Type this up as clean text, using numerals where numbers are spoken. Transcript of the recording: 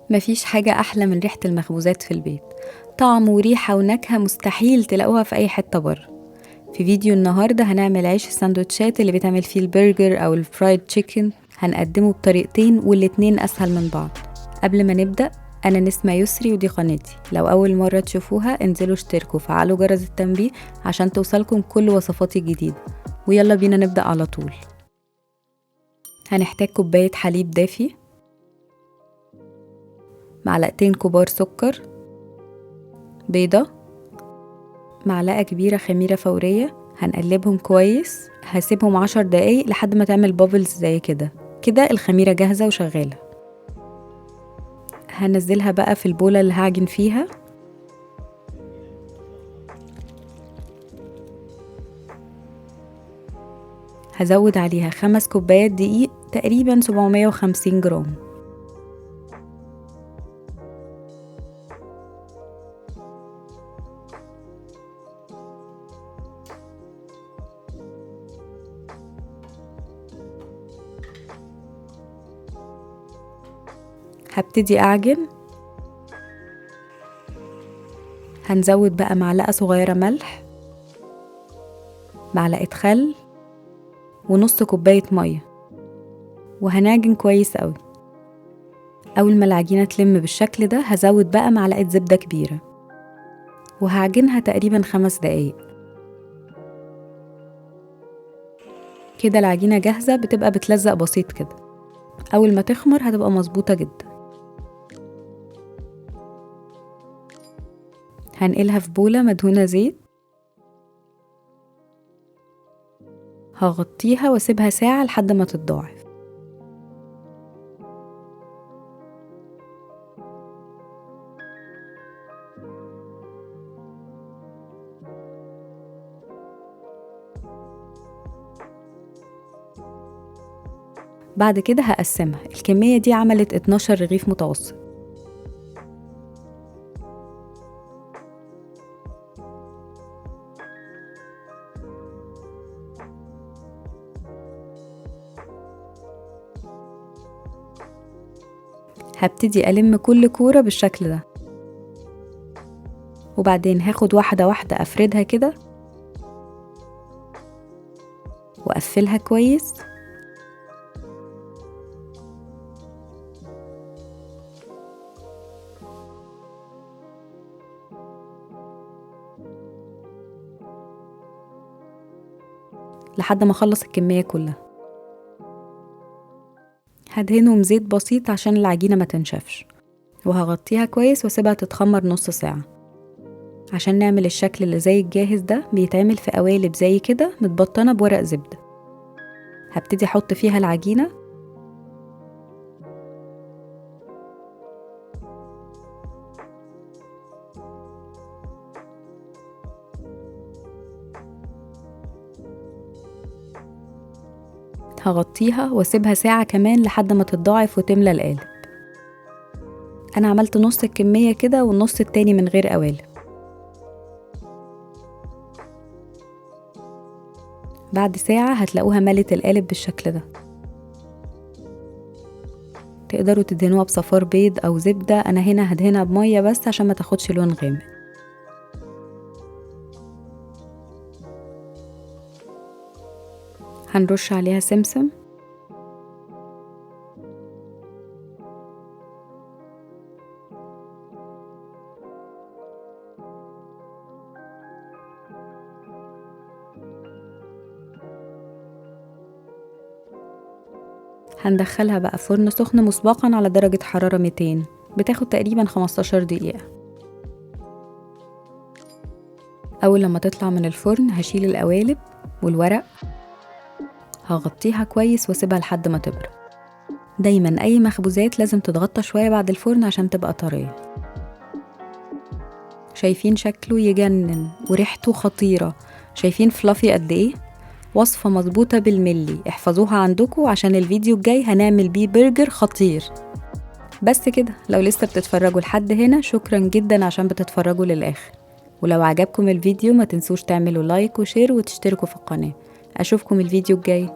مفيش حاجة أحلى من ريحة المخبوزات في البيت، طعم وريحة ونكهة مستحيل تلاقوها في أي حتة بره. في فيديو النهاردة هنعمل عيش الساندوتشات اللي بيتعمل فيه البرجر أو الفرايد تشيكن، هنقدمه بطريقتين والاتنين أسهل من بعض. قبل ما نبدأ، أنا نسمة يسري ودي قناتي، لو أول مرة تشوفوها انزلوا اشتركوا وفعلوا جرس التنبيه عشان توصلكم كل وصفاتي الجديدة. ويلا بينا نبدأ على طول. هنحتاج كوباية حليب دافي، معلقتين كبار سكر، بيضة، معلقة كبيرة خميرة فورية. هنقلبهم كويس، هسيبهم 10 دقايق لحد ما تعمل بابلز زي كده. كده الخميرة جاهزة وشغالة. هنزلها بقى في البولة اللي هعجن فيها. هزود عليها 5 كوبايات دقيق، تقريبا 750 جرام. هبتدي أعجن. هنزود بقى معلقة صغيرة ملح، معلقة خل، ونص كوباية مية، وهنعجن كويس قوي. أول ما العجينة تلم بالشكل ده هزود بقى معلقة زبدة كبيرة، وهعجنها تقريبا 5 دقايق. كده العجينة جاهزة، بتبقى بتلزق بسيط كده. أول ما تخمر هتبقى مظبوطة جدا. هنقلها في بولة مدهونة زيت، هغطيها واسيبها ساعة لحد ما تتضاعف. بعد كده هقسمها، الكمية دي عملت 12 رغيف متوسط. هبتدي ألم كل كورة بالشكل ده، وبعدين هاخد واحدة واحدة أفردها كده وأقفلها كويس. لحد ما أخلص الكمية كلها. هدهنهم زيت بسيط عشان العجينة ما تنشفش، وهغطيها كويس واسيبها تتخمر نص ساعة. عشان نعمل الشكل اللي زي الجاهز ده بيتعمل في قوالب زي كده متبطنة بورق زبدة. هبتدي أحط فيها العجينة، هغطيها واسيبها ساعة كمان لحد ما تتضاعف وتملى القالب. أنا عملت نص الكمية كده والنص التاني من غير قوالب. بعد ساعة هتلاقوها ملت القالب بالشكل ده. تقدروا تدهنوها بصفار بيض أو زبدة، أنا هنا هدهنها بمية بس عشان ما تاخدش لون غامق. هنرش عليها سمسم، هندخلها بقى فرن سخن مسبقا على درجة حرارة 200، بتاخد تقريبا 15 دقيقة. أول لما تطلع من الفرن هشيل القوالب والورق، هغطيها كويس واسيبها لحد ما تبرد. دايما أي مخبوزات لازم تتغطى شوية بعد الفرن عشان تبقى طرية. شايفين شكله يجنن وريحته خطيرة؟ شايفين فلافي قد ايه؟ وصفة مظبوطة بالملي، احفظوها عندكم عشان الفيديو الجاي هنعمل بيه برجر خطير. بس كده، لو لسه بتتفرجوا لحد هنا شكرا جدا عشان بتتفرجوا للآخر. ولو عجبكم الفيديو ما تنسوش تعملوا لايك وشير وتشتركوا في القناة. أشوفكم الفيديو الجاي.